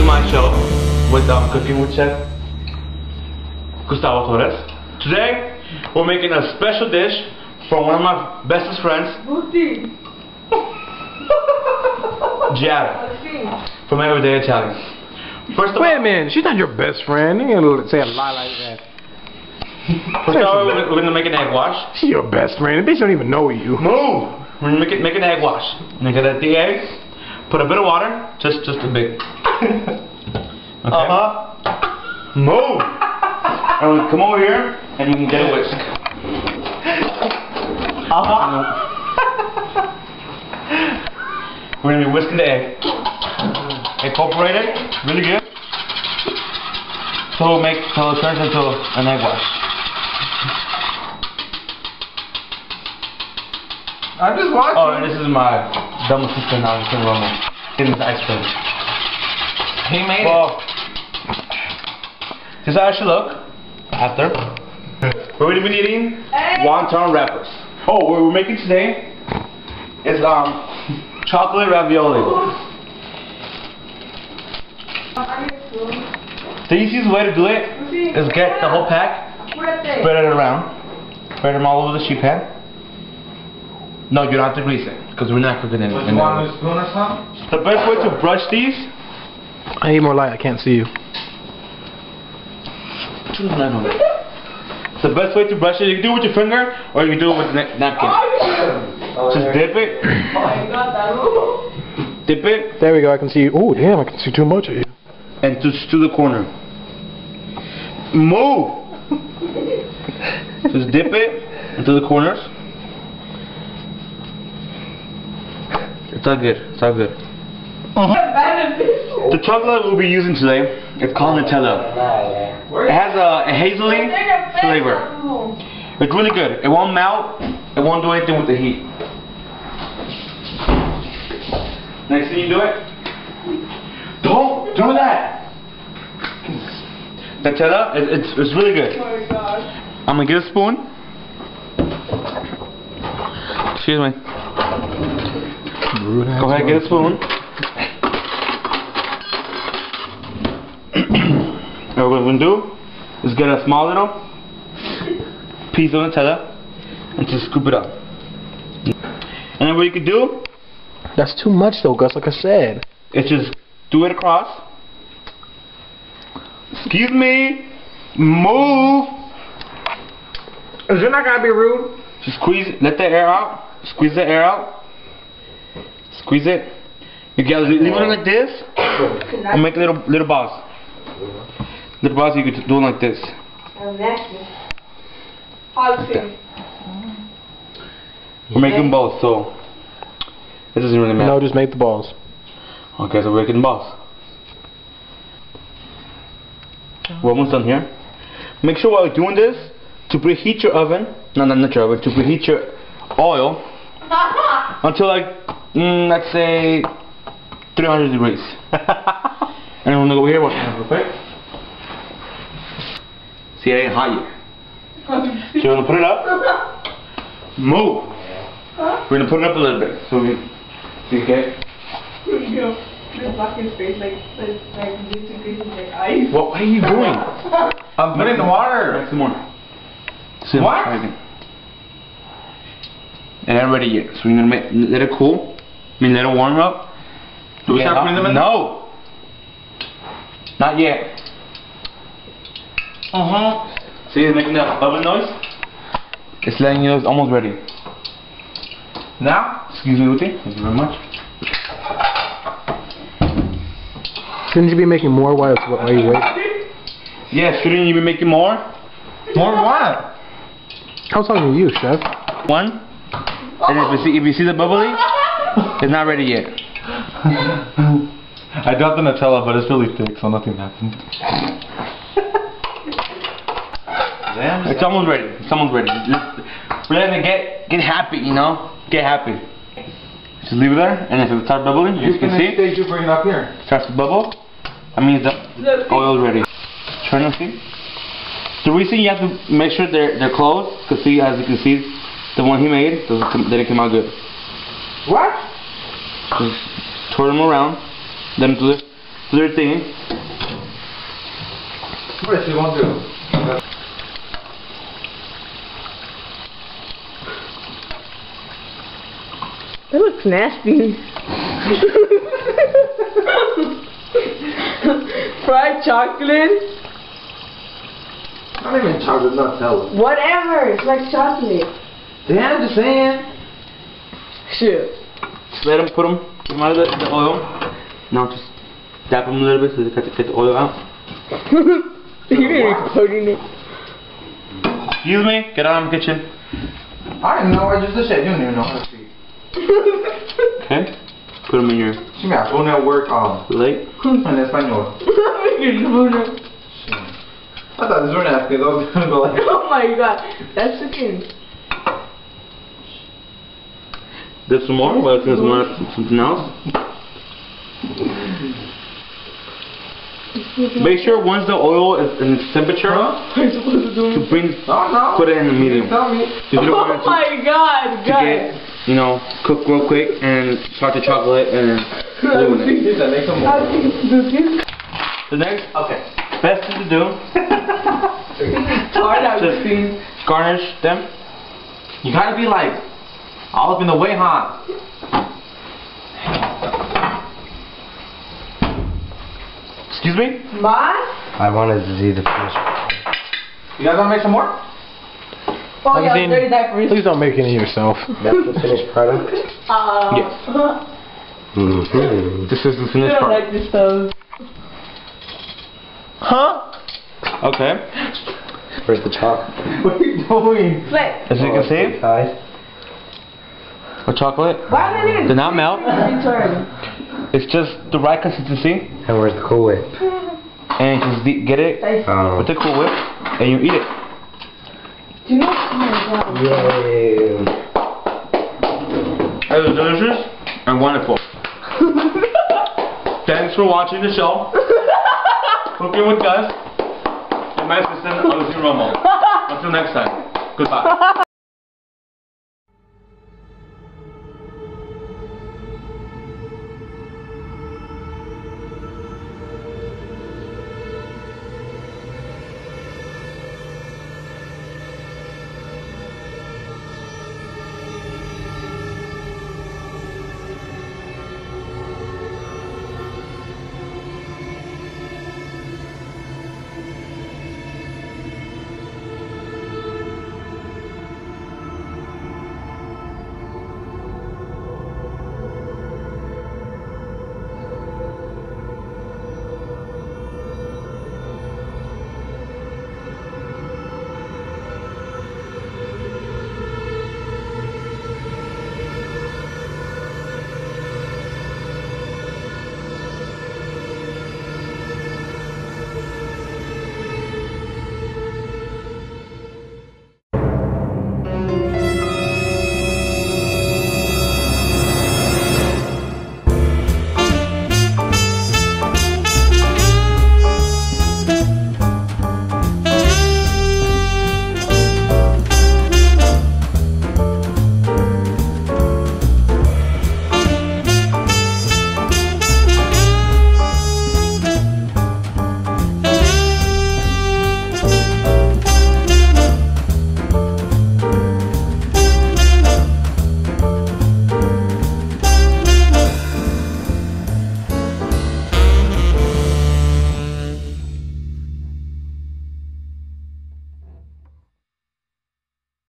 my show with Cooking with Chef Gustavo. Today we're making a special dish for one of my bestest friends, Jab, from Everyday Italian. First of all, wait a minute, she's not your best friend. You ain't say a lie like that. First of all, we're gonna make an egg wash. She's your best friend. The bitch don't even know you. Move! We're gonna make an egg wash. We're gonna get the eggs, put a bit of water, just a bit. Okay. Move! And we come over here and we can get a whisk. We're gonna be whisking the egg. Incorporate it, really good. So it turns into an egg wash. I'm just watching. Oh, and this is my dumb sister now, she's getting this ice cream. He made it. This is how I should look after. We're gonna be eating wonton wrappers. Oh, what we're making today is chocolate ravioli. The easiest way to do it is get the whole pack, spread it around, spread them all over the sheet pan. No, you don't have to grease it, because we're not cooking it. You want a spoon or something? The best way to brush these... I need more light, I can't see you. The best way to brush it, you can do it with your finger, or you can do it with a napkin. Just dip it. Dip it. There we go, I can see you. Oh, damn, I can see too much of you. And just to the corner. Move! Just dip it into the corners. It's all good. It's all good. The chocolate we'll be using today is called Nutella. It has a hazily flavor. It's really good. It won't melt. It won't do anything with the heat. Next thing you do it. Don't do that. Nutella, it's really good. Oh my God. I'm gonna get a spoon. Excuse me. Go ahead, get a spoon. And what we're gonna do is get a small little piece of Nutella and just scoop it up. And then what you can do, that's too much though, Gus, like I said. It's just do it across. Excuse me. Move. Is it not gonna be rude? Just squeeze, let the air out. Squeeze the air out. Squeeze it. You gotta leave it like this and make little balls. Little balls, you could do it like this. Like that. We're making balls, so it doesn't really matter. No, just make the balls. Okay, so we're making balls. We're almost done here. Make sure while you're doing this to preheat your oven. No, not your oven. To preheat your oil until like let's say 300 degrees. And I'm gonna go over here, watch it real quick. See, it ain't hot yet. So you're gonna put it up. Move. We're gonna put it up a little bit so you get. What are you doing? I'm putting the water. Make some more. What? It ain't ready yet, so we're gonna let it cool. I mean, let it warm up. Do we start putting them in? No! Not yet. See, it's making that oven noise? It's letting you know it's almost ready. Now? Excuse me, Uti. Thank you very much. Shouldn't you be making more while you wait? Yeah, shouldn't you be making more? More what? I was talking to you, Chef. One. And if you see the bubbly, it's not ready yet. I got the Nutella, but it's really thick, so nothing happened. It's almost ready. It's almost ready. We're letting it get happy, you know? Get happy. Just leave it there, and if it starts bubbling, you can see. You bring it up here. Starts to bubble. That means the oil is ready. Turn and see. The reason you have to make sure they're closed, because see, as you can see, the one he made didn't come out good. What? Just turn them around, let them do this. third thing. What is she going to do? That looks nasty. Fried chocolate? Not even chocolate, Nutella. Whatever, it's like chocolate. Yeah, I'm just saying. Shit. Just let them put them, get them out of the oil. Now just dap them a little bit so they get the oil out. You're exploding it. Excuse me, get out of the kitchen. I didn't know, I just said you don't even know how to speak. Okay, put them in your Sí, me pone a work plate. en español. I thought this was nasty. I was gonna go like. Oh my god, that's chicken. There's some more. Well, there's more something else. Make sure once the oil is in its temperature to bring, put it in the medium. Tell me. If you don't want it Oh my god, to get, you know, cook real quick and start the chocolate and ruin it. The next, best thing to do, just garnish them. You gotta be like all up in the way, huh? Excuse me? I wanted to see the finished. You guys wanna make some more? Oh yeah, Magazine, dirty diapers. please don't make any yourself. That's the finished product? Yes. Mm-hmm. This is the I finished don't part. like this stuff. Huh? Okay. Where's the chocolate? What are you doing? Flex. As you can see, Inside. the chocolate Why did it did not melt. return? It's just the right consistency. And where's the Cool Whip? And you just get it with the Cool Whip and you eat it. Do you know? Oh my god. Yay. It was delicious and wonderful. Thanks for watching the show. Cooking with Gus and my assistant, Lucy Romo. Until next time, goodbye.